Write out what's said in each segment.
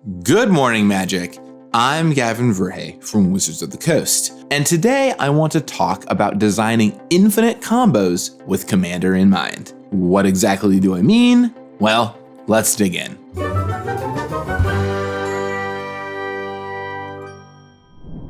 Good morning, Magic. I'm Gavin Verhey from Wizards of the Coast, and today I want to talk about designing infinite combos with Commander in mind. What exactly do I mean? Well, let's dig in.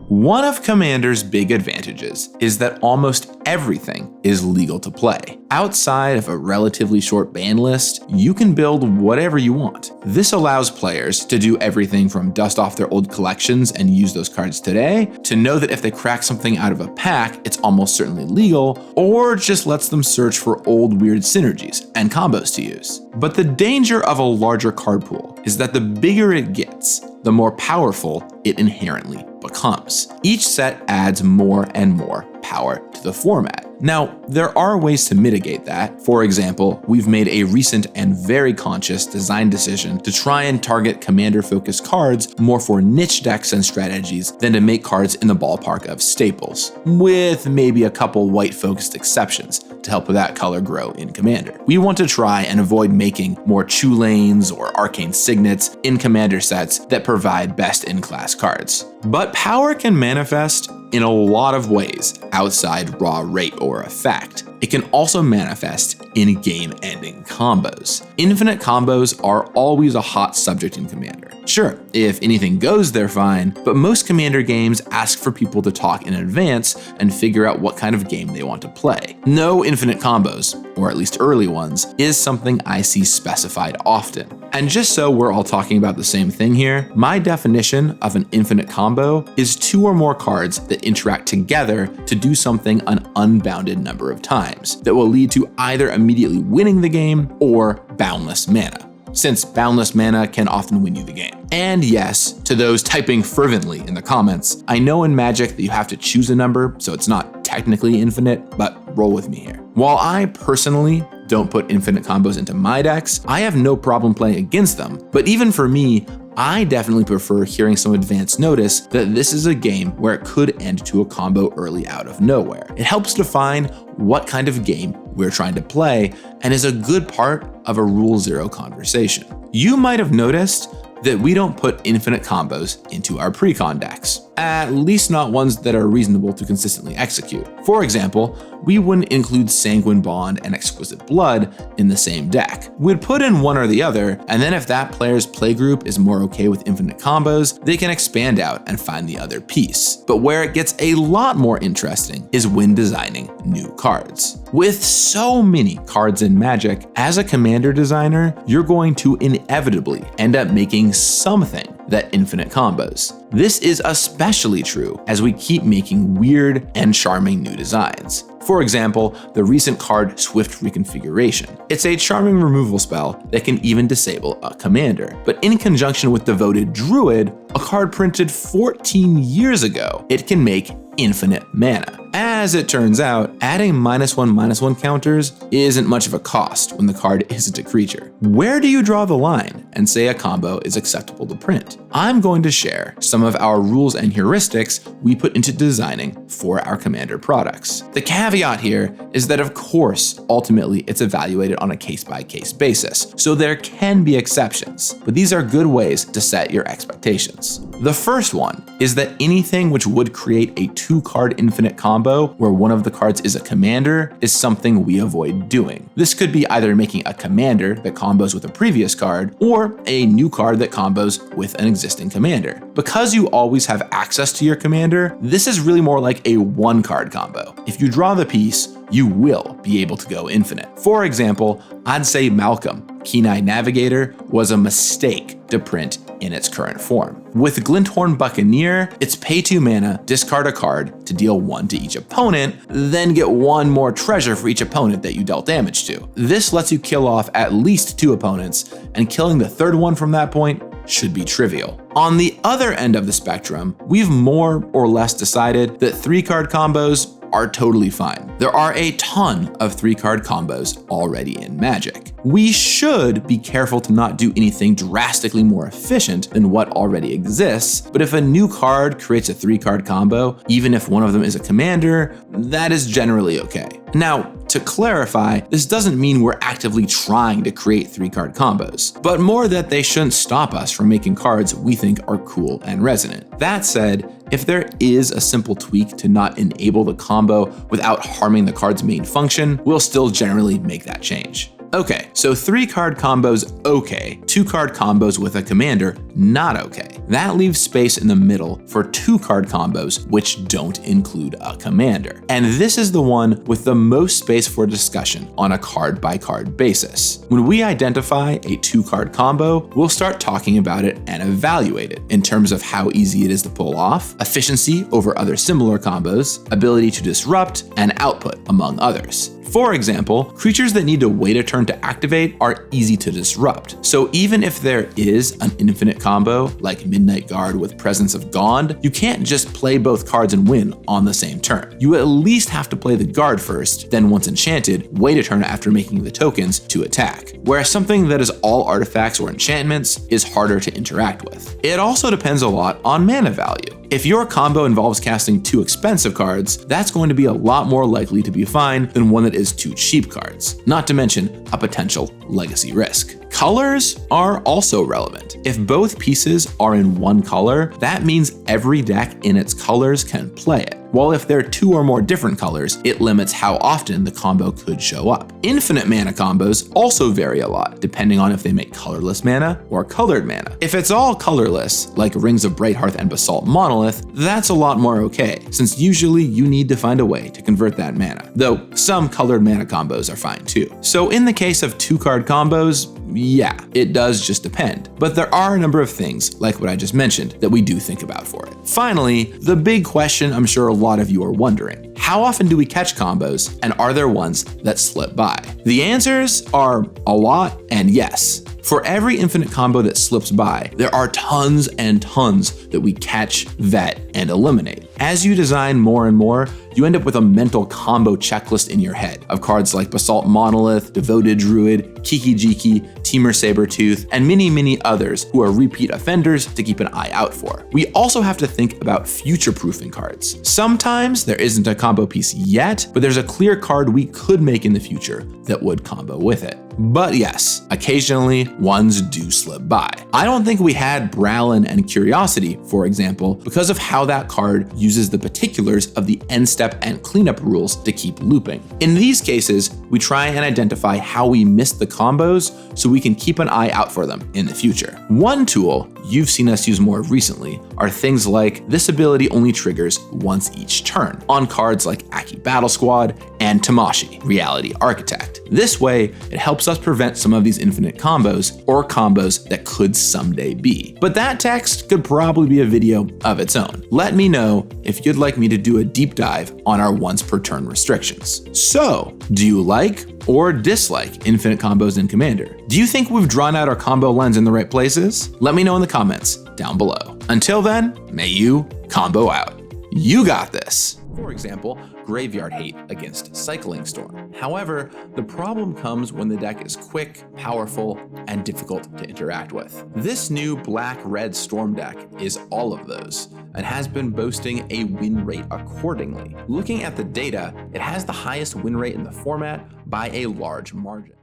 One of Commander's big advantages is that almost everything is legal to play. Outside of a relatively short ban list, you can build whatever you want. This allows players to do everything from dust off their old collections and use those cards today, to know that if they crack something out of a pack, it's almost certainly legal, or just lets them search for old weird synergies and combos to use. But the danger of a larger card pool is that the bigger it gets, the more powerful it inherently becomes. Each set adds more and more power to the format. Now, there are ways to mitigate that. For example, we've made a recent and very conscious design decision to try and target commander-focused cards more for niche decks and strategies than to make cards in the ballpark of staples, with maybe a couple white-focused exceptions to help that color grow in Commander. We want to try and avoid making more Chu Lanes or Arcane Signets in Commander sets that provide best-in-class cards. But power can manifest in a lot of ways outside raw rate or effect. It can also manifest in game-ending combos. Infinite combos are always a hot subject in Commander. Sure, if anything goes, they're fine, but most Commander games ask for people to talk in advance and figure out what kind of game they want to play. No infinite combos, or at least early ones, is something I see specified often. And just so we're all talking about the same thing here, my definition of an infinite combo is 2 or more cards that interact together to do something an unbounded number of times that will lead to either immediately winning the game or boundless mana, since boundless mana can often win you the game. And yes, to those typing fervently in the comments, I know in Magic that you have to choose a number, so it's not technically infinite, but roll with me here. While I personally don't put infinite combos into my decks, I have no problem playing against them, but even for me, I definitely prefer hearing some advance notice that this is a game where it could end to a combo early out of nowhere. It helps define what kind of game we're trying to play and is a good part of a Rule Zero conversation. You might have noticed that we don't put infinite combos into our precon decks, at least not ones that are reasonable to consistently execute. For example, we wouldn't include Sanguine Bond and Exquisite Blood in the same deck. We'd put in one or the other, and then if that player's playgroup is more okay with infinite combos, they can expand out and find the other piece. But where it gets a lot more interesting is when designing new cards. With so many cards in Magic, as a Commander designer, you're going to inevitably end up making something that infinite combos. This is especially true as we keep making weird and charming new designs. For example, the recent card Swift Reconfiguration. It's a charming removal spell that can even disable a commander, but in conjunction with Devoted Druid, a card printed 14 years ago, it can make infinite mana. As it turns out, adding -1/-1 counters isn't much of a cost when the card isn't a creature. Where do you draw the line and say a combo is acceptable to print? I'm going to share some of our rules and heuristics we put into designing for our Commander products. The caveat here is that, of course, ultimately it's evaluated on a case-by-case basis, so there can be exceptions, but these are good ways to set your expectations. The first one is that anything which would create a 2-card infinite combo where one of the cards is a commander is something we avoid doing. This could be either making a commander that combos with a previous card, or a new card that combos with an existing commander. Because you always have access to your commander, this is really more like a 1-card combo. If you draw the piece, you will be able to go infinite. For example, I'd say Malcolm, Keen-Eyed Navigator, was a mistake to print in its current form. With Glinthorn Buccaneer, it's pay 2 mana, discard a card to deal 1 to each opponent, then get 1 more treasure for each opponent that you dealt damage to. This lets you kill off at least 2 opponents, and killing the 3rd one from that point should be trivial. On the other end of the spectrum, we've more or less decided that 3-card combos are totally fine. There are a ton of 3-card combos already in Magic. We should be careful to not do anything drastically more efficient than what already exists, but if a new card creates a 3-card combo, even if one of them is a commander, that is generally okay. Now, To clarify, this doesn't mean we're actively trying to create 3-card combos, but more that they shouldn't stop us from making cards we think are cool and resonant. That said, if there is a simple tweak to not enable the combo without harming the card's main function, we'll still generally make that change. Okay, so 3-card combos okay, 2-card combos with a commander not okay. That leaves space in the middle for 2-card combos which don't include a commander. And this is the one with the most space for discussion on a card-by-card basis. When we identify a 2-card combo, we'll start talking about it and evaluate it in terms of how easy it is to pull off, efficiency over other similar combos, ability to disrupt, and output, among others. For example, creatures that need to wait a turn to activate are easy to disrupt. So even if there is an infinite combo, like Midnight Guard with Presence of Gond, you can't just play both cards and win on the same turn. You at least have to play the Guard first, then once enchanted, wait a turn after making the tokens to attack. Whereas something that is all artifacts or enchantments is harder to interact with. It also depends a lot on mana value. If your combo involves casting 2 expensive cards, that's going to be a lot more likely to be fine than one that is 2 cheap cards, not to mention a potential legacy risk. Colors are also relevant. If both pieces are in one color, that means every deck in its colors can play it. While if they're 2 or more different colors, it limits how often the combo could show up. Infinite mana combos also vary a lot, depending on if they make colorless mana or colored mana. If it's all colorless, like Rings of Brighthearth and Basalt Monolith, that's a lot more okay, since usually you need to find a way to convert that mana, though some colored mana combos are fine too. So in the case of 2-card combos, yeah, it does just depend. But there are a number of things, like what I just mentioned, that we do think about for it. Finally, the big question I'm sure a lot of you are wondering: how often do we catch combos, and are there ones that slip by? The answers are a lot and yes. For every infinite combo that slips by, there are tons and tons that we catch, vet, and eliminate. As you design more and more, you end up with a mental combo checklist in your head of cards like Basalt Monolith, Devoted Druid, Kiki-Jiki, Temur Sabertooth, and many others who are repeat offenders to keep an eye out for. We also have to think about future-proofing cards. Sometimes there isn't a combo piece yet, but there's a clear card we could make in the future that would combo with it. But yes, occasionally ones do slip by. I don't think we had Bralin and Curiosity, for example, because of how that card uses the particulars of the end step and cleanup rules to keep looping. In these cases, we try and identify how we missed the combos so we can keep an eye out for them in the future. One tool you've seen us use more recently are things like this ability only triggers once each turn on cards like Aki Battle Squad and Tamashii, Reality Architect. This way, it helps us prevent some of these infinite combos or combos that could someday be. But that text could probably be a video of its own. Let me know if you'd like me to do a deep dive on our once per turn restrictions. So, do you like or dislike infinite combos in Commander? Do you think we've drawn out our combo lens in the right places? Let me know in the comments down below. Until then, may you combo out. You got this. For example, Graveyard Hate against Cycling Storm. However, the problem comes when the deck is quick, powerful, and difficult to interact with. This new black-red Storm deck is all of those, and has been boasting a win rate accordingly. Looking at the data, it has the highest win rate in the format by a large margin.